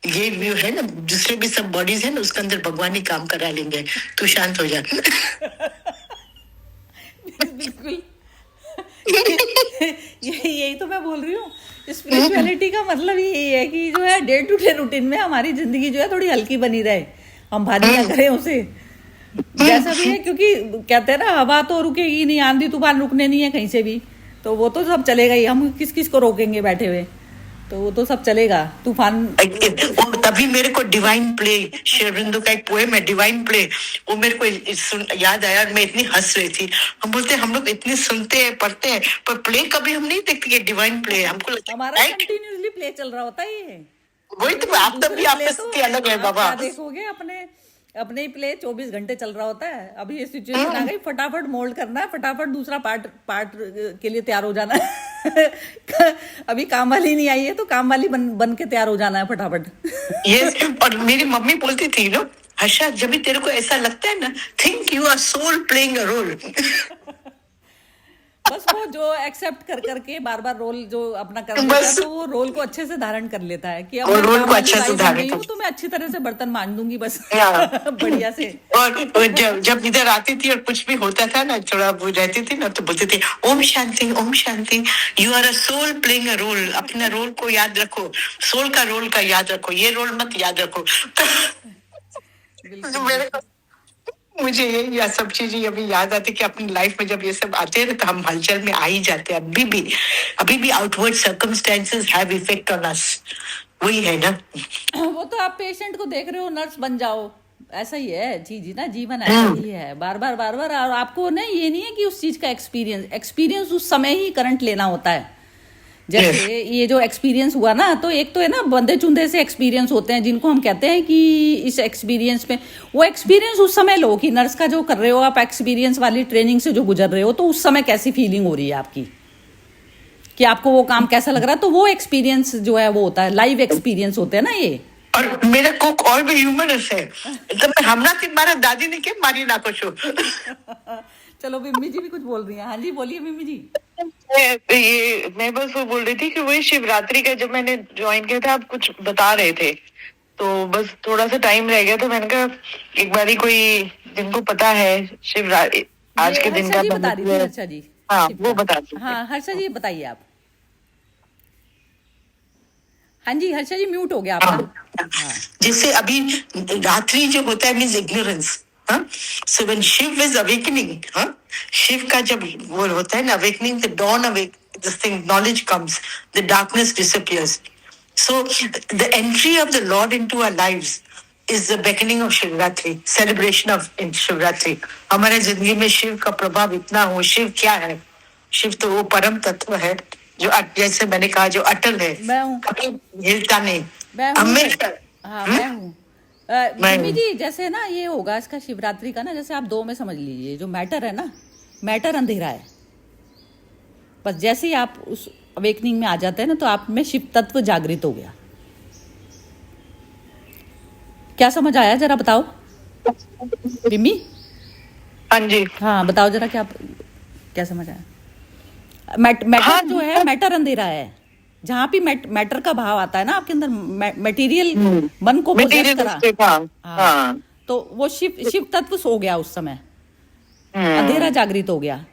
Speaker 5: ये व्यू है ना, दूसरे भी सब बॉडीज है ना, उसके अंदर भगवान ही काम करा लेंगे, तू शांत हो जा।
Speaker 1: बिल्कुल। यही तो मैं बोल रही हूँ। स्पिरिचुअलिटी का मतलब यही है कि जो है डे टू डे रूटीन में हमारी जिंदगी जो है थोड़ी हल्की बनी रहे, हम भारी ना करें उसे, जैसा भी है। क्योंकि कहते हैं ना, हवा तो रुकेगी नहीं, आंधी तूफान रुकने नहीं है कहीं से भी, तो वो तो सब चलेगा ही। हम किस किस को रोकेंगे बैठे हुए, तो वो तो सब चलेगा तूफान।
Speaker 5: और तभी मेरे को डिवाइन प्ले, शेरबिंदु का एक पोएम है डिवाइन प्ले, वो मेरे को याद आया। मैं इतनी हंस रही थी। हम बोलते हैं हम लोग इतने सुनते हैं, पढ़ते हैं, पर प्ले कभी हम नहीं देखते कि डिवाइन प्ले है। हमको लगता
Speaker 1: हमारा
Speaker 5: है
Speaker 1: कंटिन्यूअसली प्ले चल रहा होता है ये।
Speaker 5: वही तो, आप तब भी आपका स्थिति अलग है बाबा।
Speaker 1: क्या देखोगे, अपने अपने ही प्ले 24 घंटे चल रहा होता है। अभी ये सिचुएशन आ गई, फटाफट मोल्ड करना है, फटाफट दूसरा पार्ट के लिए तैयार हो जाना है। अभी काम वाली नहीं आई है, तो काम वाली बन के तैयार हो जाना है फटाफट।
Speaker 5: यस। और मेरी मम्मी बोलती थी ना, हर्षा, जब भी तेरे को ऐसा लगता है ना, think you are soul playing a role.
Speaker 1: बस वो जो एक्सेप्ट कर करके बार बार रोल जो अपना कर लेता है, तो वो रोल को अच्छे से धारण कर लेता है कि अब मैं
Speaker 5: रोल
Speaker 1: काम
Speaker 5: को
Speaker 1: वाली
Speaker 5: अच्छे से
Speaker 1: बाई बन
Speaker 5: धारण
Speaker 1: गई हूँ,
Speaker 5: कर-
Speaker 1: तो मैं अच्छी तरह से बर्तन मांज दूंगी बस।
Speaker 5: हाँ।
Speaker 1: बढ़िया से।
Speaker 5: और जब इधर आती थी और कुछ भी होता था ना, थोड़ा वो रहती थी ना, तो बोलते थे ओम शांति, ओम शांति, you are a soul playing a role. अपना रोल को याद रखो, सोल का रोल का याद रखो, ये रोल मत याद रखो। तो मेरे को, मुझे ये सब चीजें अभी याद आती कि अपनी लाइफ में जब ये सब आते हैं तो हम हलचल में आ ही जाते हैं। अभी भी outward circumstances have effect on us. वही है ना।
Speaker 1: वो तो आप पेशेंट को देख रहे हो, नर्स बन जाओ, ऐसा ही है चीज ना, जीवन ऐसा ही है। बार बार और आपको ना ये नहीं है कि उस चीज का एक्सपीरियंस उस समय ही करंट लेना होता है। जैसे ये जो एक्सपीरियंस हुआ ना, तो एक तो है ना बंदे चुंदे से एक्सपीरियंस होते हैं, जिनको हम कहते हैं कि इस एक्सपीरियंस में, वो एक्सपीरियंस उस समय लो कि नर्स का जो कर रहे हो आप, एक्सपीरियंस वाली ट्रेनिंग से जो गुजर रहे हो, तो उस समय कैसी फीलिंग हो रही है आपकी, कि आपको वो काम कैसा लग रहा है। तो वो एक्सपीरियंस जो है वो होता है, लाइव एक्सपीरियंस होते हैं ना ये।
Speaker 5: और मेरा कुक और भी ह्यूमनस है, तो हमना थी मारा दादी ने क्या मारी ना कुछ।
Speaker 1: चलो मिम्मी जी भी कुछ बोल रही हैं। हाँ जी बोलिए मिम्मी जी।
Speaker 2: मैं बस वो बोल रही थी कि वही शिवरात्रि का जब मैंने ज्वाइन किया था, आप कुछ बता रहे थे, तो बस थोड़ा सा टाइम रह गया, तो मैंने कहा एक बारी कोई जिनको पता है शिवरात्रि आज के दिन का
Speaker 1: बता रही थी हर्षा जी।
Speaker 2: हाँ वो बता दीजिए।
Speaker 1: हाँ हर्षा जी बताइए आप। हाँ जी हर्षा जी म्यूट हो गया आपका।
Speaker 5: जैसे अभी रात्रि जो होता है means ignorance. So when Shiva is awakening, Shiva का जब वो होता है ना awakening, the dawn awake, this thing knowledge comes, the darkness disappears. So the entry of the lord into our lives is the beckoning of Shivratri, celebration of Shivratri. हमारे जिंदगी में शिव का प्रभाव इतना हो। शिव क्या है? शिव तो वो परम तत्व है जो जैसे मैंने कहा जो अटल है,
Speaker 1: मैं हूँ,
Speaker 5: कभी हिलता नहीं,
Speaker 1: मैं हूँ।
Speaker 5: हमेशा।
Speaker 1: हाँ मैं हूँ। मम्मी जी जैसे ना ये होगा इसका शिवरात्रि का ना, जैसे आप 2 में समझ लीजिए, जो मैटर है ना, मैटर अंधेरा है, बस जैसे ही आप उस अवेकनिंग में आ जाते हैं ना, तो आप में शिव तत्व जागृत हो गया। क्या समझ आया जरा बताओ मिम्मी।
Speaker 2: हाँ जी।
Speaker 1: हाँ बताओ जरा क्या समझ आया। मैटर
Speaker 2: हाँ,
Speaker 1: जो है, मैटर अंधेरा है। जहाँ भी मैटर का भाव आता है ना आपके अंदर, मटेरियल मन को पोजेस करा, हाँ, तो वो शिव तत्व सो गया उस समय, अंधेरा जागृत हो गया।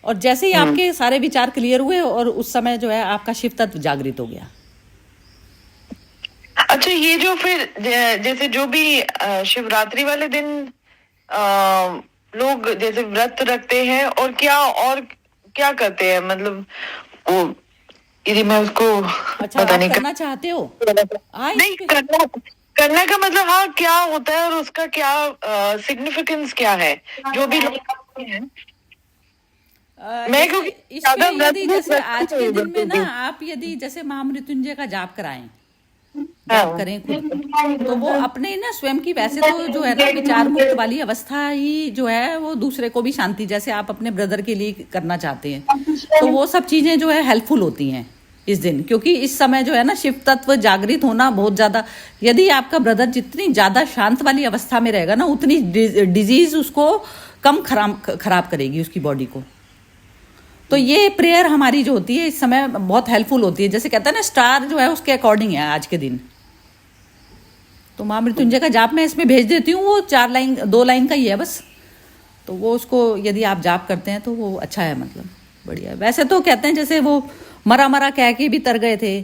Speaker 1: और जैसे ही आपके सारे विचार क्लियर हुए, और उस समय जो है आपका शिव तत्व जागृत हो गया।
Speaker 2: अच्छा, ये जो फिर जैसे जो भी शिवरात्रि वाले दिन लोग जैसे व्रत रखते हैं और क्या करते हैं, मतलब वो, यदि मैं उसको
Speaker 1: अच्छा,
Speaker 2: पता
Speaker 1: आप
Speaker 2: नहीं
Speaker 1: करना चाहते हो? हाँ,
Speaker 2: नहीं
Speaker 1: इस पे
Speaker 2: करना का मतलब, हाँ, क्या होता है और उसका क्या सिग्निफिकेंस क्या है, जो भी लोग करते हैं। मैं
Speaker 1: जैसे
Speaker 2: क्योंकि
Speaker 1: इस पे
Speaker 2: ज्यादा व्रत
Speaker 1: यदि
Speaker 2: भी
Speaker 1: जैसे
Speaker 2: रखती
Speaker 1: आज के
Speaker 2: नहीं
Speaker 1: दिन में ना
Speaker 2: हूँ।
Speaker 1: आप यदि जैसे महामृत्युंजय का जाप कराएं, जाप
Speaker 2: हाँ।
Speaker 1: करें खुद, तो वो अपने ना स्वयं की, वैसे तो जो है ना विचार मुक्त वाली अवस्था ही जो है वो दूसरे को भी शांति, जैसे आप अपने ब्रदर के लिए करना चाहते हैं, तो वो सब चीजें जो है हेल्पफुल होती हैं इस दिन, क्योंकि इस समय जो है ना शिव तत्व जागृत होना बहुत ज्यादा, यदि आपका ब्रदर जितनी ज्यादा शांत वाली अवस्था में रहेगा ना, उतनी डिजीज उसको कम खराब करेगी उसकी बॉडी को। तो ये प्रेयर हमारी जो होती है इस समय बहुत हेल्पफुल होती है, जैसे कहते हैं ना स्टार जो है उसके अकॉर्डिंग है आज के दिन। तो महामृत्युंजय का जाप मैं इसमें भेज देती हूँ, वो 4 लाइन 2 लाइन का ही है बस, तो वो उसको यदि आप जाप करते हैं तो वो अच्छा है, मतलब बढ़िया है। वैसे तो कहते हैं जैसे वो मरा मरा कह के भी तर गए थे,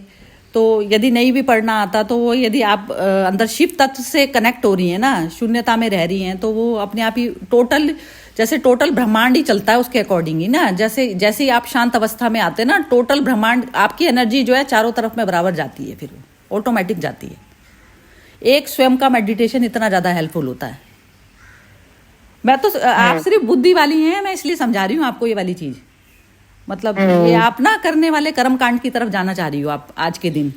Speaker 1: तो यदि नहीं भी पढ़ना आता तो वो यदि आप अंदर शिव तत्व से कनेक्ट हो रही हैं ना, शून्यता में रह रही हैं, तो वो अपने आप ही टोटल, जैसे टोटल ब्रह्मांड ही चलता है उसके अकॉर्डिंग ही ना, जैसे जैसे ही आप शांत अवस्था में आते हैं ना, टोटल ब्रह्मांड आपकी एनर्जी जो है चारों तरफ में बराबर जाती है, फिर वो ऑटोमेटिक जाती है। एक स्वयं का मेडिटेशन इतना ज्यादा हेल्पफुल होता है। मैं तो आप सिर्फ बुद्धि वाली हैं, मैं इसलिए समझा रही हूँ आपको ये वाली चीज, मतलब ये आप ना करने वाले कर्म कांड की तरफ जाना चाह रही हो आप आज के दिन।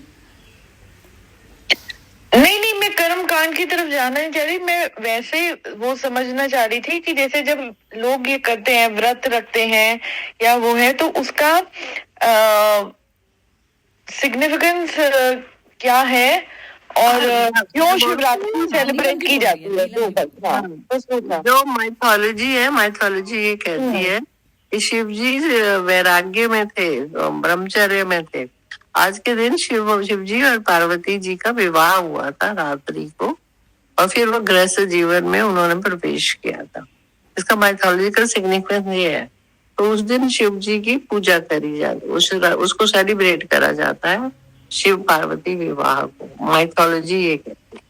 Speaker 2: नहीं नहीं, मैं कर्म कांड की तरफ जाना नहीं चाह रही, मैं वैसे वो समझना चाह रही थी कि जैसे जब लोग ये करते हैं, व्रत रखते हैं या वो है, तो उसका सिग्निफिकेंस क्या है और क्यों शिवरात्रि सेलिब्रेट की जाती है, तो बस, हाँ, उसमें था।
Speaker 3: जो माइथोलॉजी है, माइथोलॉजी ये कहती है कि शिव जी वैराग्य में थे, ब्रह्मचर्य में थे। आज के दिन शिव जी और पार्वती जी का विवाह हुआ था रात्रि को, और फिर वो गृहस्थ जीवन में उन्होंने प्रवेश किया था। इसका माइथोलॉजिकल सिग्निफिकेंस ये है। तो उस दिन शिव जी की पूजा करी जाती है, उसको सेलिब्रेट करा जाता है, शिव पार्वती विवाह को। माइथोलॉजी ये कहती है।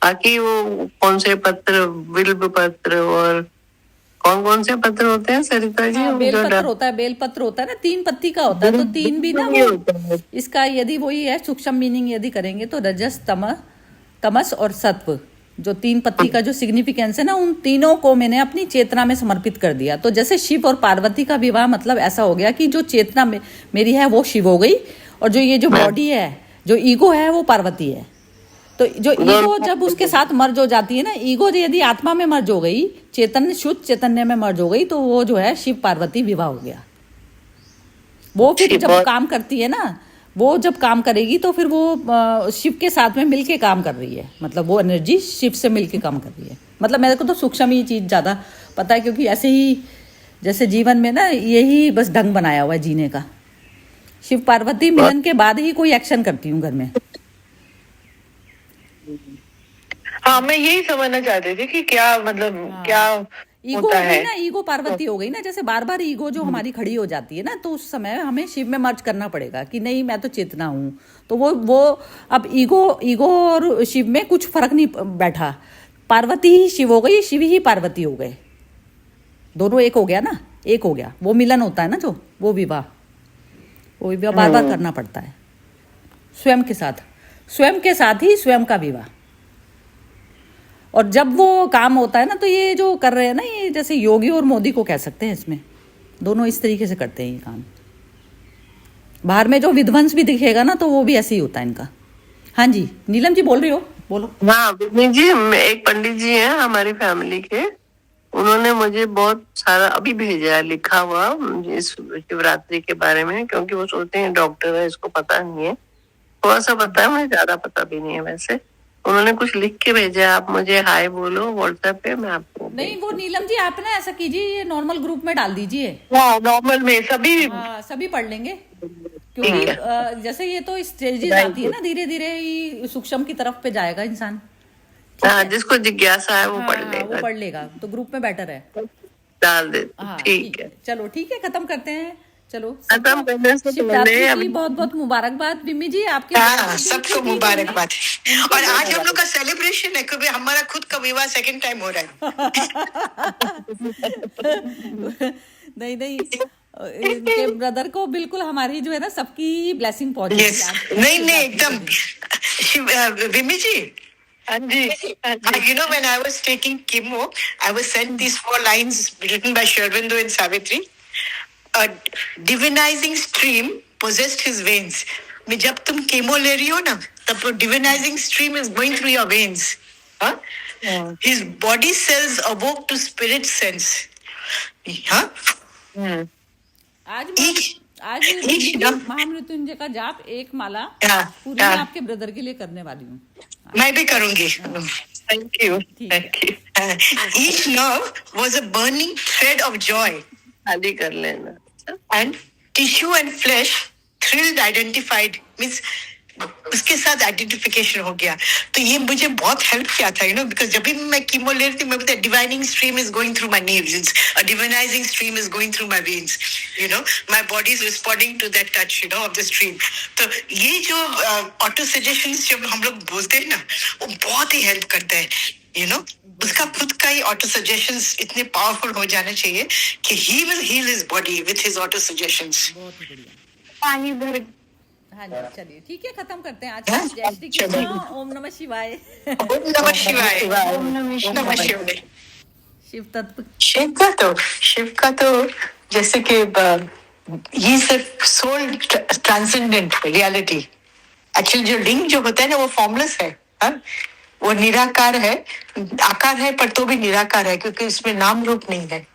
Speaker 3: बाकी वो कौन से पत्र, बिल्व पत्र और कौन कौन से पत्र होते हैं सरिता जी?
Speaker 1: हाँ, बेलपत्र होता है, बेलपत्र होता है ना, 3 पत्ती का होता है, तो 3 भी ना वो, इसका यदि वही है सूक्ष्म मीनिंग यदि करेंगे तो रजस तमस और सत्व, जो 3 पत्ती का जो सिग्निफिकेंस है ना, उन तीनों को मैंने अपनी चेतना में समर्पित कर दिया। तो जैसे शिव और पार्वती का विवाह मतलब ऐसा हो गया कि जो चेतना में मेरी है वो शिव हो गई, और जो ये जो बॉडी है, जो ईगो है, वो पार्वती है। तो जो ईगो जब उसके साथ मर्ज हो जाती है ना, ईगो यदि आत्मा में मर्ज हो गई, चैतन्य शुद्ध चैतन्य में मर्ज हो गई, तो वो जो है शिव पार्वती विवाह हो गया। वो फिर जब काम करती है ना, वो जब काम करेगी तो फिर वो शिव के साथ में मिलके काम कर रही है, मतलब वो एनर्जी शिव से मिलके काम कर रही है। मतलब मेरे को तो सूक्ष्म ही चीज ज्यादा पता है, क्योंकि ऐसे ही जैसे जीवन में ना यही बस ढंग बनाया हुआ है जीने का। शिव पार्वती मिलन के बाद ही कोई एक्शन करती हूँ घर में।
Speaker 2: हाँ, मैं यही समझना चाहती थी कि क्या मतलब, क्या
Speaker 1: ईगो
Speaker 2: होता
Speaker 1: हो गई
Speaker 2: है
Speaker 1: ना, ईगो पार्वती हो गई ना, जैसे बार बार ईगो जो हमारी खड़ी हो जाती है ना, तो उस समय हमें शिव में मर्ज करना पड़ेगा कि नहीं मैं तो चेतना हूँ। तो वो अब ईगो और शिव में कुछ फर्क नहीं बैठा, पार्वती ही शिव हो गई, शिव ही पार्वती हो गए, दोनों एक हो गया ना, एक हो गया। वो मिलन होता है ना, जो वो विवाह बार बार करना पड़ता है स्वयं के साथ ही स्वयं का विवाह। और जब वो काम होता है ना, तो ये जो कर रहे हैं ना, ये जैसे योगी और मोदी को कह सकते हैं, इसमें दोनों इस तरीके से करते हैं ये काम। बाहर में जो विध्वंस भी दिखेगा ना, तो वो भी ऐसे ही होता है इनका। हाँ जी, नीलम जी बोल रही हो, बोलो।
Speaker 3: हाँ विष्णु जी, एक पंडित जी हैं हमारी फैमिली के, उन्होंने मुझे बहुत सारा अभी भेजा है लिखा हुआ इस शिवरात्रि के बारे में, क्योंकि वो सोचते हैं डॉक्टर है, इसको पता नहीं है, थोड़ा सा पता है, मुझे ज्यादा पता भी नहीं है वैसे। उन्होंने कुछ लिख के भेजा, आप मुझे हाय बोलो व्हाट्सएप पे, मैं आपको।
Speaker 1: नहीं, वो नीलम जी आप ना ऐसा कीजिए, ये नॉर्मल ग्रुप में डाल दीजिए।
Speaker 2: हाँ, नॉर्मल में
Speaker 1: सभी पढ़ लेंगे, क्योंकि जैसे ये तो स्टेजेस आती है ना, धीरे धीरे ही सूक्ष्म की तरफ पे जाएगा इंसान।
Speaker 3: हाँ, जिसको जिज्ञासा है वो पढ़ लेगा,
Speaker 1: वो पढ़ लेगा, तो ग्रुप में बेटर है,
Speaker 3: डाल दे।
Speaker 1: हाँ
Speaker 3: ठीक है,
Speaker 1: चलो ठीक है, खत्म करते हैं। चलो
Speaker 3: खत्म करने से
Speaker 1: शिवरात्रि
Speaker 3: पहले
Speaker 1: की
Speaker 3: अभी
Speaker 1: बहुत बहुत मुबारकबाद बिम्मी जी आपके
Speaker 5: हाँ, सबको मुबारकबाद। और आज हम लोग का सेलिब्रेशन है क्योंकि हमारा खुद का विवाह सेकंड टाइम हो रहा है।
Speaker 1: नहीं नहीं, इनके ब्रदर को बिल्कुल हमारी जो है ना सबकी ब्लेसिंग पहुंची
Speaker 5: यस, नहीं नहीं एकदम विमी जी।
Speaker 3: हाँ जी
Speaker 5: You know, when I was taking chemo, I was sent these 4 lines written by Shervindo and Savitri. A divinizing stream possessed his veins. मैं जब तुम केमो ले रही हो ना, तब वो divinizing stream is going through your veins. हाँ? His body cells awoke to spirit sense. हाँ?
Speaker 1: आज
Speaker 5: एक-
Speaker 1: आज
Speaker 5: एक-
Speaker 1: महामृत्युंजय का जाप एक माला
Speaker 5: हाँ,
Speaker 1: पूरी मैं
Speaker 5: हाँ।
Speaker 1: आपके ब्रदर के लिए करने वाली हूँ।
Speaker 5: मैं भी करूंगी।
Speaker 3: Thank you thank you
Speaker 5: Each nerve was a burning thread of joy.
Speaker 3: खाली कर लेना
Speaker 5: And tissue and flesh thrilled identified means उसके साथ आइडेंटिफिकेशन हो गया। तो ये मुझे बहुत हेल्प किया था, बिकॉज जब भी मैं कीमो ले रही थी मैं बोलता divining stream is going through my nerves, a divinizing stream is going through my veins, my body is responding to that touch, of the stream. तो ये जो ऑटो सजेशंस जब हम लोग बोलते हैं ना, वो बहुत ही हेल्प करता है, उसका खुद का ही ऑटो सजेशंस इतने पावरफुल हो जाने चाहिए कि he will heal his body with his auto suggestions.
Speaker 1: बहुत ही बढ़िया।
Speaker 4: पानी भर
Speaker 1: हाँ जी, चलिए ठीक है, खत्म करते हैं आज
Speaker 5: हाँ,
Speaker 1: का। जय श्री कृष्ण,
Speaker 5: चलिए।
Speaker 1: ओम नमः शिवाय।
Speaker 5: ओम नमः शिवाय।
Speaker 4: ओम नमः शिवाय।
Speaker 5: नमः शिवाय।
Speaker 1: शिव तत्व
Speaker 5: शिव का तो जैसे कि ये सिर्फ सोल ट्रांसेंडेंट रियलिटी। एक्चुअली जो लिंग जो होता है ना वो फॉर्मलेस है, हाँ? वो निराकार है, आकार है पर तो भी निराकार है क्योंकि उसमें नाम रूप नहीं है।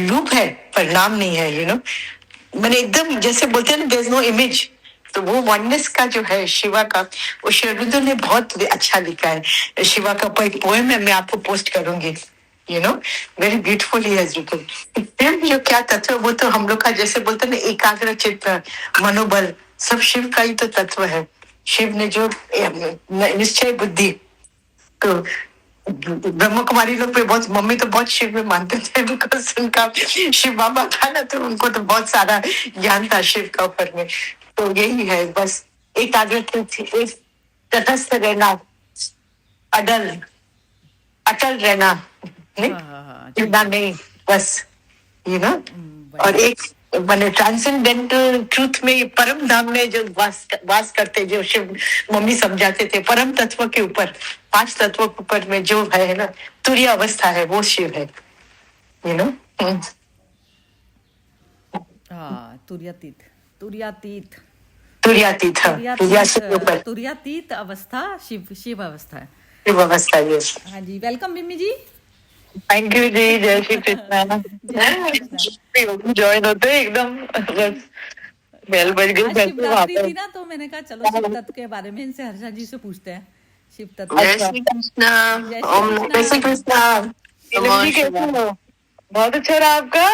Speaker 5: रूप है पर नाम नहीं है, मैंने एकदम जैसे बोलते हैं ना देयर इज नो इमेज। तो वो वननेस का जो है शिवा का, वो शेरविंदो ने बहुत अच्छा लिखा है। शिवा का एक पोएम है, मैं आपको पोस्ट करूंगी, very beautiful he has written. फिर जो क्या तत्व, वो तो हम लोग का जैसे बोलते हैं ना एकाग्र चित्त, मनोबल, सब शिव का ही तो तत्व है। शिव ने जो निश्चय बुद्धि, तो ब्रह्म कुमारी लोग पे बहुत, मम्मी तो बहुत शिव में मानते थे बिकॉज उनका शिव बाबा था ना, तो उनको तो बहुत सारा ज्ञान था शिव का ऊपर में। तो यही है बस, एक तटस्थ रहना, अटल रहना, नहीं बस, और एक मैंने ट्रांसेंडेंटल ट्रूथ में, परम धाम में जो वास करते, जो शिव मम्मी समझाते थे, परम तत्व के ऊपर, 5 तत्वों के ऊपर में जो है ना तुरीय अवस्था है, वो शिव है,
Speaker 1: हाँ, तुर्यातीत तुर्यातीत
Speaker 5: तुर्यातीत, तुर्यातीत के ऊपर
Speaker 1: तुर्यातीत अवस्था शिव अवस्था है।
Speaker 5: शिव अवस्था ये।
Speaker 1: हाँ जी, वेलकम बिम्मी जी।
Speaker 3: थैंक यू जी। जय श्री कृष्ण। ज्वाइन होते एकदम बेल बज गई,
Speaker 1: आज शिवरात्रि थी ना, तो मैंने कहा चलो शिव तत्व के बारे में इनसे हर्षा जी से पूछते हैं। शिव तत्व।
Speaker 3: जय श्री कृष्ण।
Speaker 1: जय
Speaker 3: ओम
Speaker 1: श्री
Speaker 5: श्री कृष्ण।
Speaker 3: नीलम जी कैसे हो? बहुत अच्छा रहा आपका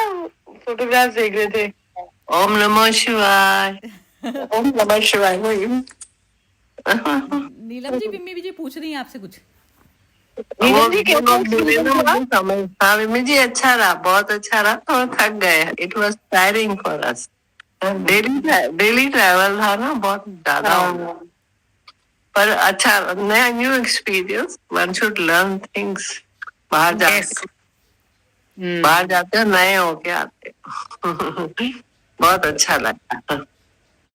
Speaker 3: फोटोग्राफ देख रहे थे। ओम नमः शिवाय।
Speaker 5: ओम नमः शिवाय।
Speaker 1: नीलम जी, बिम्मी जी पूछ रही हैं आपसे कुछ।
Speaker 3: नीलम जी कैसे हो? हाँ विमी जी, अच्छा रहा, बहुत अच्छा रहा। थोड़ा थक गए, it was tiring for us. Daily travel था ना, बहुत ज्यादा, पर अच्छा, नया new experience. One should learn things. बाहर जाते हो, नए होके आते हो। बहुत अच्छा लगा।